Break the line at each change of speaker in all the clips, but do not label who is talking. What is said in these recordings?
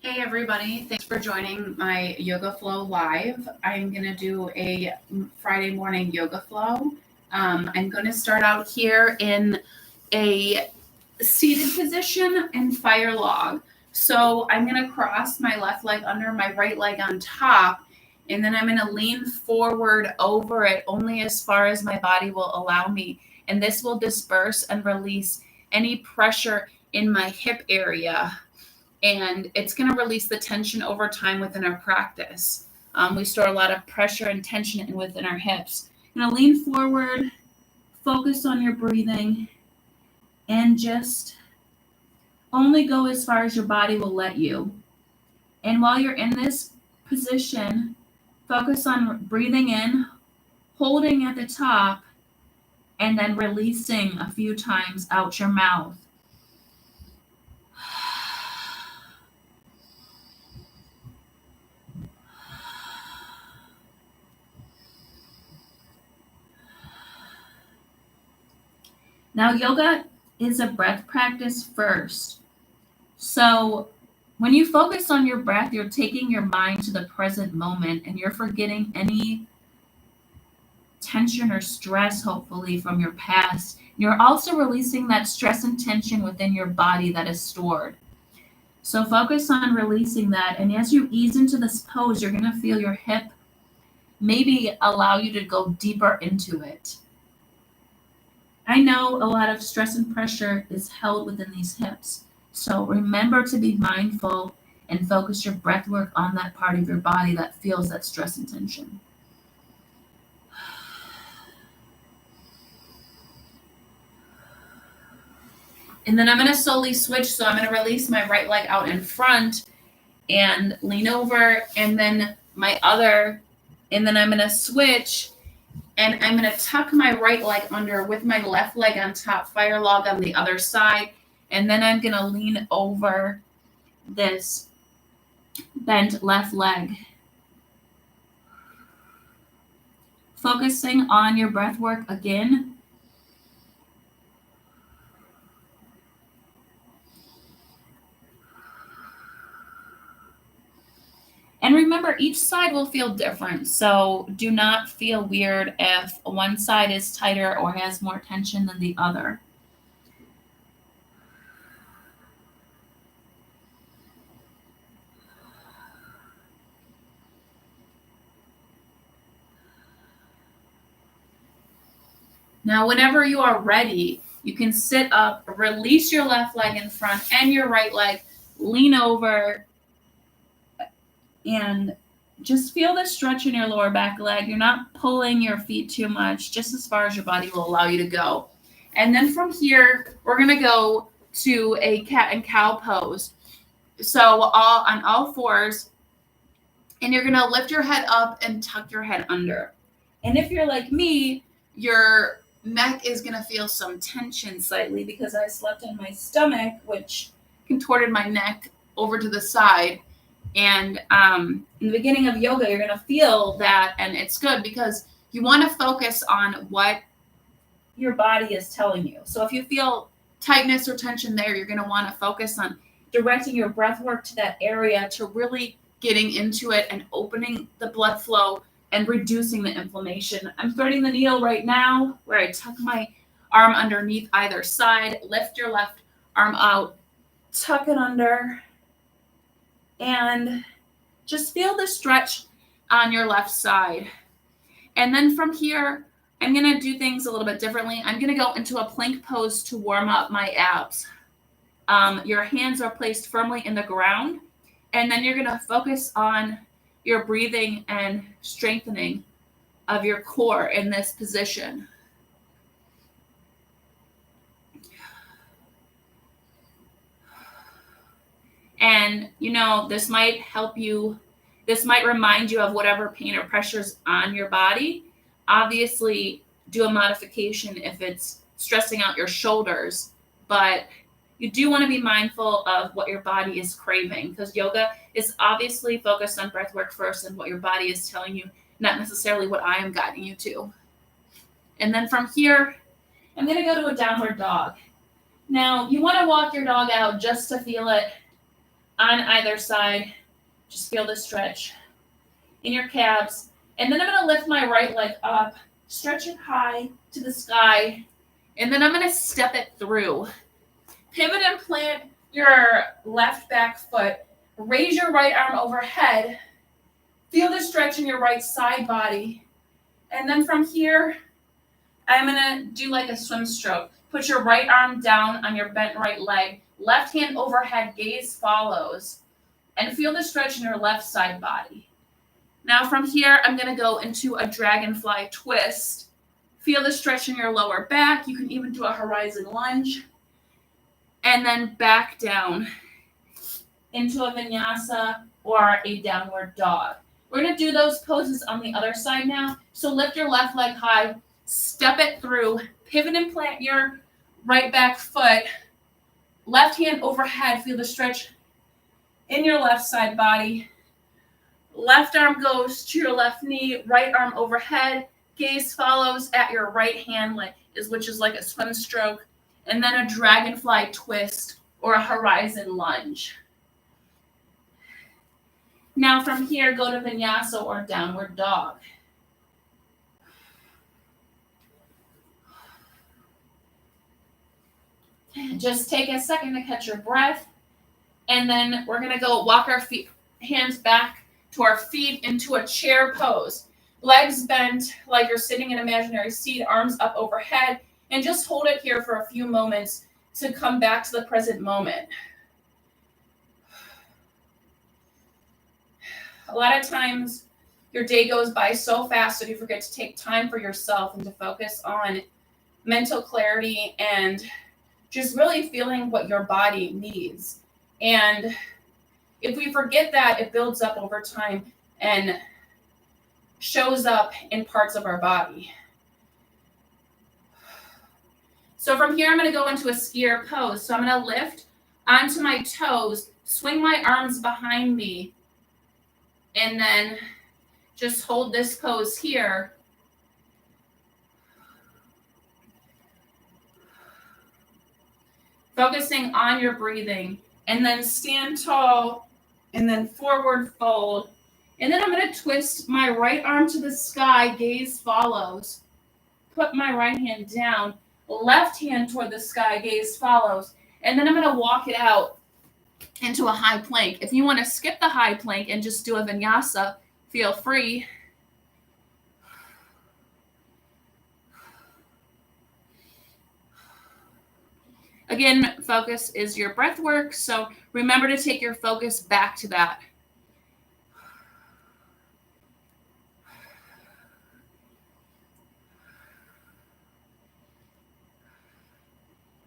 Hey everybody, thanks for joining my Yoga Flow Live. I'm going to do a Friday morning yoga flow. I'm going to start out here in a seated position and fire log. So I'm going to cross my left leg under my right leg on top, and then I'm going to lean forward over it only as far as my body will allow me. And this will disperse and release any pressure in my hip area, and it's going to release the tension over time within our practice. We store a lot of pressure and tension within our hips. You're going to lean forward, focus on your breathing, and just only go as far as your body will let you. And while you're in this position, focus on breathing in, holding at the top, and then releasing a few times out your mouth. Now, yoga is a breath practice first. So when you focus on your breath, you're taking your mind to the present moment and you're forgetting any tension or stress, hopefully, from your past. You're also releasing that stress and tension within your body that is stored. So focus on releasing that. And as you ease into this pose, you're going to feel your hip maybe allow you to go deeper into it. I know a lot of stress and pressure is held within these hips. So remember to be mindful and focus your breath work on that part of your body that feels that stress and tension. And then I'm going to slowly switch. So I'm going to release my right leg out in front and lean over, and then my other, and then I'm going to switch. And I'm going to tuck my right leg under with my left leg on top, fire log on the other side. And then I'm going to lean over this bent left leg. Focusing on your breath work again. And remember, each side will feel different. So do not feel weird if one side is tighter or has more tension than the other. Now, whenever you are ready, you can sit up, release your left leg in front and your right leg, lean over, and just feel the stretch in your lower back leg. You're not pulling your feet too much, just as far as your body will allow you to go. And then from here, we're going to go to a cat and cow pose. So on all fours, and you're going to lift your head up and tuck your head under. And if you're like me, your neck is going to feel some tension slightly because I slept in my stomach, which contorted my neck over to the side. And in the beginning of yoga, you're going to feel that, and it's good because you want to focus on what your body is telling you. So if you feel tightness or tension there, you're going to want to focus on directing your breath work to that area, to really getting into it and opening the blood flow and reducing the inflammation. I'm threading the needle right now where I tuck my arm underneath either side, lift your left arm out, tuck it under, and just feel the stretch on your left side. And then from here, I'm going to do things a little bit differently. I'm going to go into a plank pose to warm up my abs. Your hands are placed firmly in the ground, and then you're going to focus on your breathing and strengthening of your core in this position. And, this might help you. This might remind you of whatever pain or pressures on your body. Obviously, do a modification if it's stressing out your shoulders, but you do want to be mindful of what your body is craving, because yoga is obviously focused on breath work first and what your body is telling you, not necessarily what I am guiding you to. And then from here, I'm going to go to a downward dog. Now, you want to walk your dog out just to feel it on either side. Just feel the stretch in your calves. And then I'm going to lift my right leg up, stretch it high to the sky, and then I'm going to step it through. Pivot and plant your left back foot. Raise your right arm overhead. Feel the stretch in your right side body. And then from here, I'm going to do like a swim stroke. Put your right arm down on your bent right leg. Left hand overhead, gaze follows. And feel the stretch in your left side body. Now from here, I'm going to go into a dragonfly twist. Feel the stretch in your lower back. You can even do a horizon lunge. And then back down into a vinyasa or a downward dog. We're going to do those poses on the other side now. So lift your left leg high, step it through, pivot and plant your right back foot. Left hand overhead, feel the stretch in your left side body. Left arm goes to your left knee, right arm overhead. Gaze follows at your right hand, which is like a swim stroke. And then a dragonfly twist or a horizon lunge. Now from here, go to vinyasa or downward dog. Just take a second to catch your breath. And then we're going to go walk our hands back to our feet into a chair pose. Legs bent like you're sitting in an imaginary seat, arms up overhead. And just hold it here for a few moments to come back to the present moment. A lot of times your day goes by so fast that you forget to take time for yourself and to focus on mental clarity and just really feeling what your body needs. And if we forget that, it builds up over time and shows up in parts of our body. So from here, I'm going to go into a skier pose. So I'm going to lift onto my toes, swing my arms behind me, and then just hold this pose here. Focusing on your breathing, and then stand tall, and then forward fold. And then I'm going to twist my right arm to the sky, gaze follows. Put my right hand down, left hand toward the sky, gaze follows. And then I'm going to walk it out into a high plank. If you want to skip the high plank and just do a vinyasa, feel free. Again, focus is your breath work, so remember to take your focus back to that.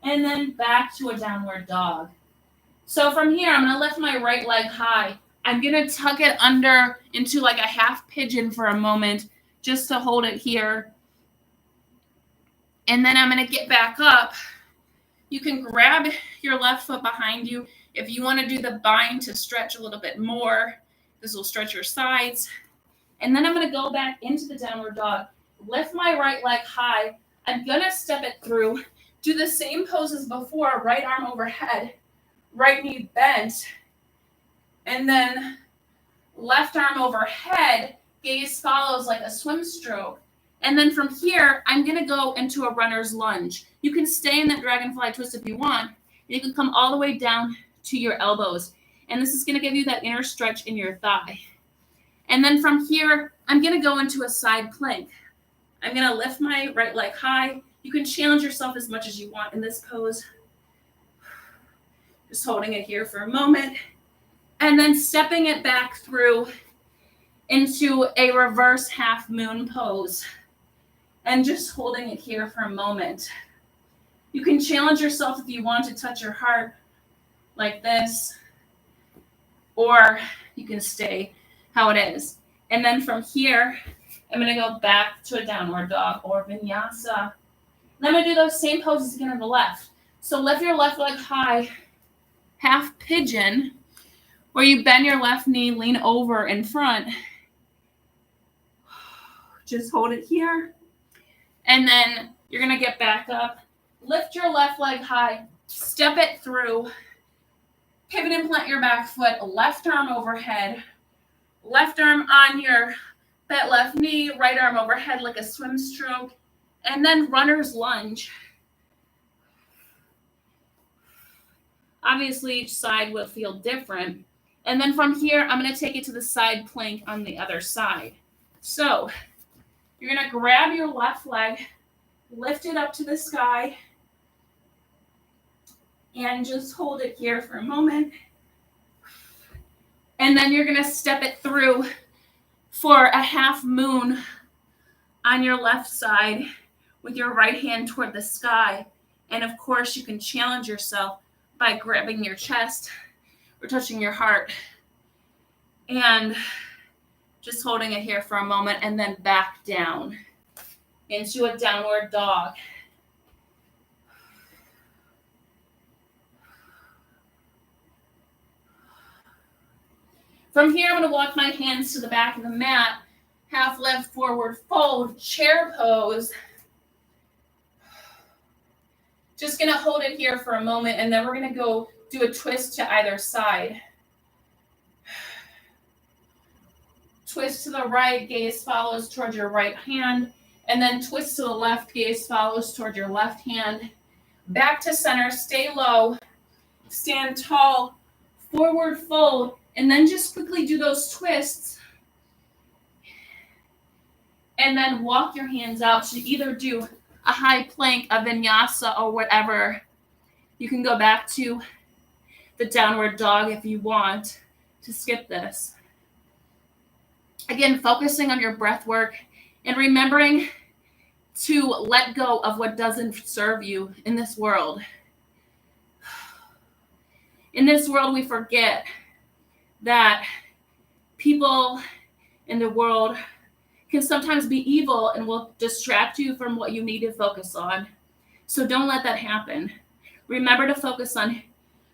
And then back to a downward dog. So from here, I'm going to lift my right leg high. I'm going to tuck it under into like a half pigeon for a moment, just to hold it here. And then I'm going to get back up. You can grab your left foot behind you. If you want to do the bind to stretch a little bit more, this will stretch your sides. And then I'm going to go back into the downward dog. Lift my right leg high. I'm going to step it through. Do the same pose as before, right arm overhead, right knee bent, and then left arm overhead, gaze follows like a swim stroke. And then from here, I'm going to go into a runner's lunge. You can stay in that dragonfly twist if you want. You can come all the way down to your elbows. And this is going to give you that inner stretch in your thigh. And then from here, I'm going to go into a side plank. I'm going to lift my right leg high. You can challenge yourself as much as you want in this pose. Just holding it here for a moment. And then stepping it back through into a reverse half moon pose. And just holding it here for a moment. You can challenge yourself if you want to touch your heart like this. Or you can stay how it is. And then from here, I'm going to go back to a downward dog or vinyasa. And I'm going to do those same poses again on the left. So lift your left leg high, half pigeon, where you bend your left knee, lean over in front. Just hold it here. And then you're going to get back up. Lift your left leg high, step it through, Pivot and plant your back foot, left arm overhead, left arm on your bent left knee, right arm overhead like a swim stroke, and then runner's lunge. Obviously, each side will feel different. And then from here, I'm going to take it to the side plank on the other side. So you're going to grab your left leg, lift it up to the sky, and just hold it here for a moment. And then you're going to step it through for a half moon on your left side with your right hand toward the sky. And of course, you can challenge yourself by grabbing your chest or touching your heart and just holding it here for a moment and then back down into a downward dog. From here, I'm going to walk my hands to the back of the mat, half lift, forward fold, chair pose. Just going to hold it here for a moment, and then we're going to go do a twist to either side. Twist to the right, gaze follows toward your right hand, and then twist to the left, gaze follows toward your left hand. Back to center, stay low, stand tall, forward fold, and then just quickly do those twists. And then walk your hands out to either do a high plank, a vinyasa, or whatever. You can go back to the downward dog if you want to skip this. Again, focusing on your breath work and remembering to let go of what doesn't serve you in this world. In this world, we forget that people in the world can sometimes be evil and will distract you from what you need to focus on. So don't let that happen. Remember to focus on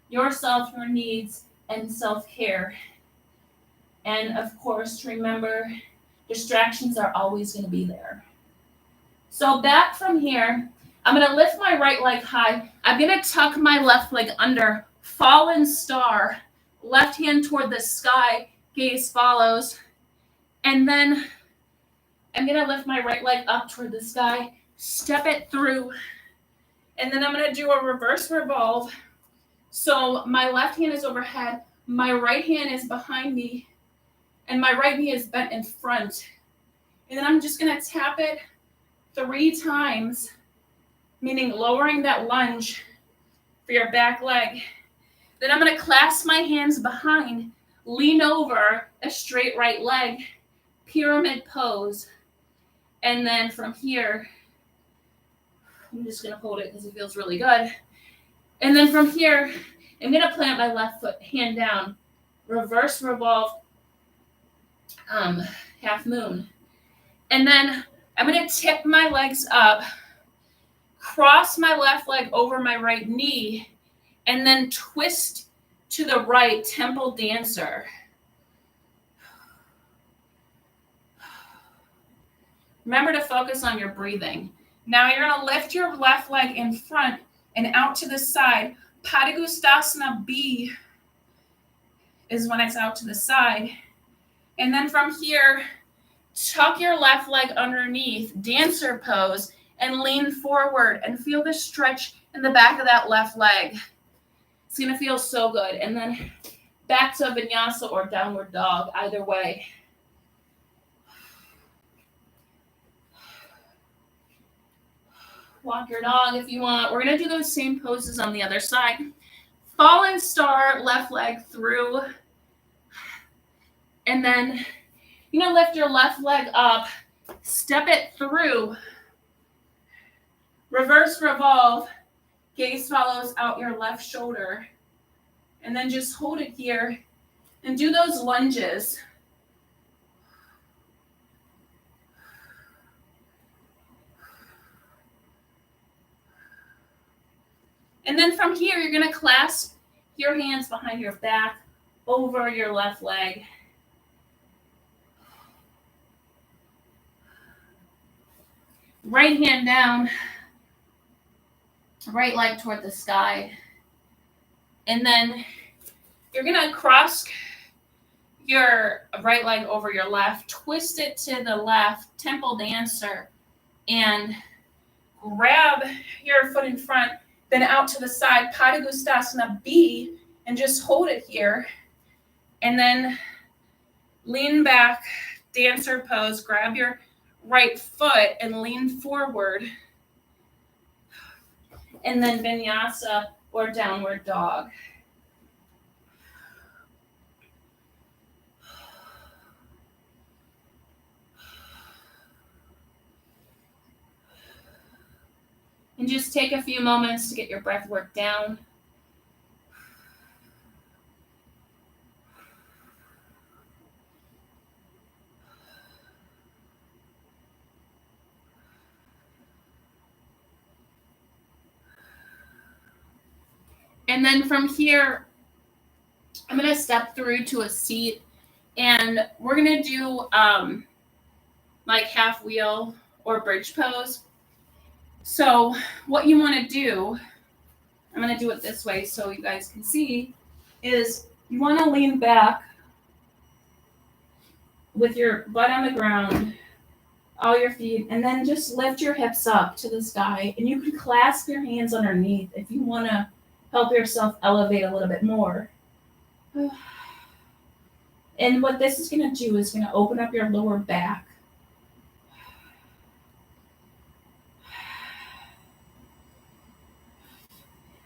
yourself, your needs, and self-care. And of course, remember, distractions are always going to be there. So back from here, I'm going to lift my right leg high. I'm going to tuck my left leg under, fallen star, left hand toward the sky, gaze follows. And then I'm going to lift my right leg up toward the sky, step it through, and then I'm going to do a reverse revolve. So my left hand is overhead, my right hand is behind me, and my right knee is bent in front. And then I'm just going to tap it 3 times, meaning lowering that lunge for your back leg. Then I'm going to clasp my hands behind, lean over a straight right leg, pyramid pose. And then from here, I'm just going to hold it because it feels really good. And then from here, I'm going to plant my left foot, hand down, reverse revolve, half moon. And then I'm going to tip my legs up, cross my left leg over my right knee, and then twist to the right, temple dancer. Remember to focus on your breathing. Now you're going to lift your left leg in front and out to the side. Padangusthasana B is when it's out to the side. And then from here, tuck your left leg underneath, dancer pose, and lean forward and feel the stretch in the back of that left leg. It's going to feel so good. And then back to vinyasa or downward dog, either way. Walk your dog if you want. We're going to do those same poses on the other side. Fallen star, left leg through. And then you're going to lift your left leg up, step it through. Reverse revolve, gaze follows out your left shoulder. And then just hold it here and do those lunges. And then from here, you're going to clasp your hands behind your back over your left leg. Right hand down, right leg toward the sky. And then You're going to cross your right leg over your left, twist it to the left, temple dancer, and grab your foot in front, then out to the side, Padangusthasana B, and just hold it here. And then lean back, dancer pose, grab your right foot and lean forward. And then vinyasa or downward dog. And just take a few moments to get your breath work down. And then from here, I'm going to step through to a seat, and we're going to do like half wheel or bridge pose. So what you want to do, I'm going to do it this way so you guys can see, is you want to lean back with your butt on the ground, all your feet, and then just lift your hips up to the sky, and you can clasp your hands underneath if you want to help yourself elevate a little bit more. And what this is going to do is going to open up your lower back.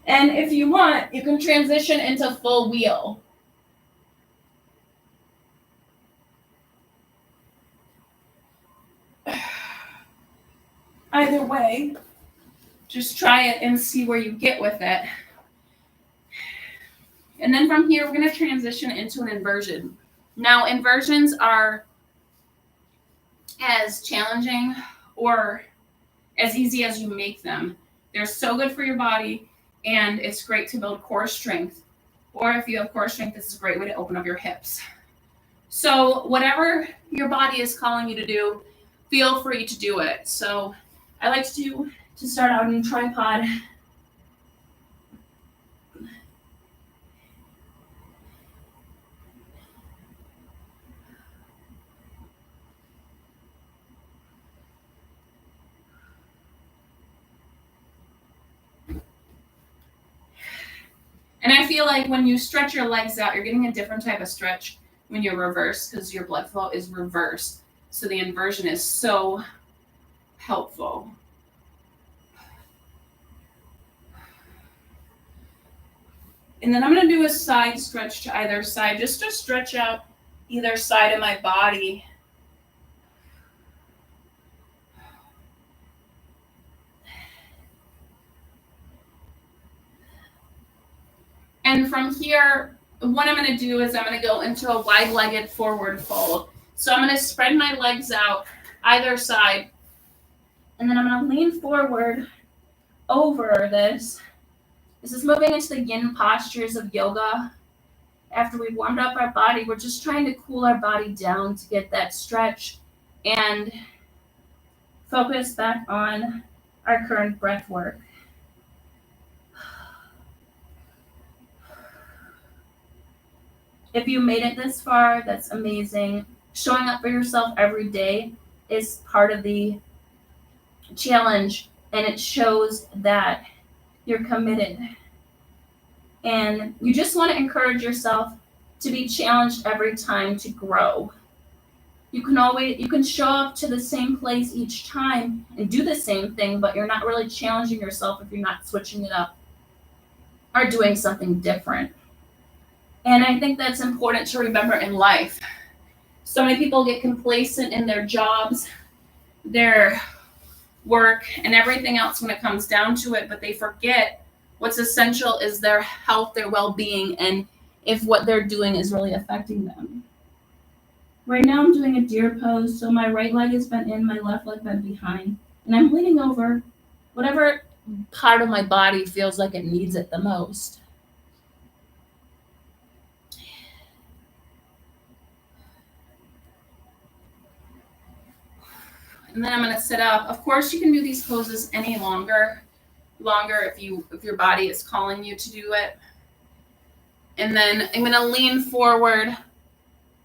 And if you want, you can transition into full wheel. Either way, just try it and see where you get with it. And then from here, we're going to transition into an inversion. Now, inversions are as challenging or as easy as you make them. They're so good for your body, and it's great to build core strength. Or if you have core strength, this is a great way to open up your hips. So whatever your body is calling you to do, feel free to do it. So I like to start out in tripod. And I feel like when you stretch your legs out, you're getting a different type of stretch when you're reversed because your blood flow is reversed. So the inversion is so helpful. And then I'm going to do a side stretch to either side, just to stretch out either side of my body. And from here, what I'm going to do is I'm going to go into a wide-legged forward fold. So I'm going to spread my legs out either side, and then I'm going to lean forward over this. This is moving into the yin postures of yoga. After we've warmed up our body, we're just trying to cool our body down to get that stretch and focus back on our current breath work. If you made it this far, that's amazing. Showing up for yourself every day is part of the challenge, and it shows that you're committed. And you just want to encourage yourself to be challenged every time to grow. You can show up to the same place each time and do the same thing, but you're not really challenging yourself if you're not switching it up or doing something different. And I think that's important to remember in life. So many people get complacent in their jobs, their work, and everything else when it comes down to it, but they forget what's essential is their health, their well-being, and if what they're doing is really affecting them. Right now I'm doing a deer pose, so my right leg is bent in, my left leg bent behind, and I'm leaning over whatever part of my body feels like it needs it the most. And then I'm going to sit up. Of course, you can do these poses any longer if your body is calling you to do it. And then I'm going to lean forward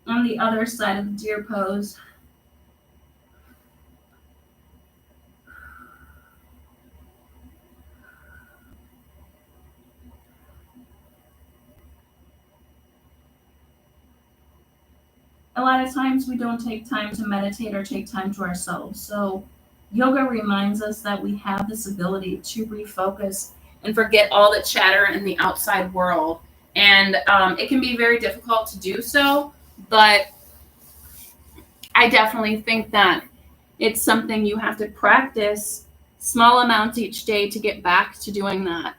on the other side of the deer pose. A lot of times we don't take time to meditate or take time to ourselves. So yoga reminds us that we have this ability to refocus and forget all the chatter in the outside world. And it can be very difficult to do so, but I definitely think that it's something you have to practice small amounts each day to get back to doing that,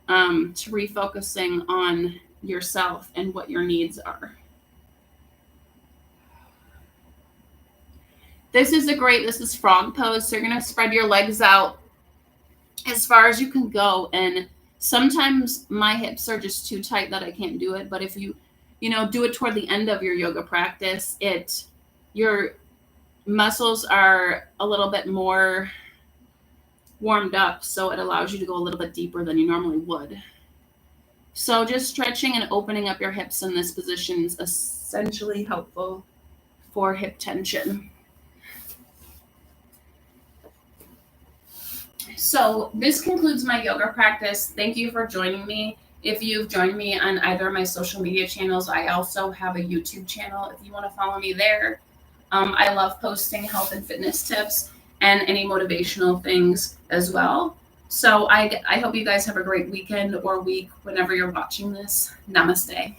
to refocusing on yourself and what your needs are. This is frog pose. So you're going to spread your legs out as far as you can go. And sometimes my hips are just too tight that I can't do it. But if you do it toward the end of your yoga practice, your muscles are a little bit more warmed up. So it allows you to go a little bit deeper than you normally would. So just stretching and opening up your hips in this position is essentially helpful for hip tension. So this concludes my yoga practice. Thank you for joining me. If you've joined me on either of my social media channels, I also have a YouTube channel if you want to follow me there. I love posting health and fitness tips and any motivational things as well. So I hope you guys have a great weekend or week whenever you're watching this. Namaste.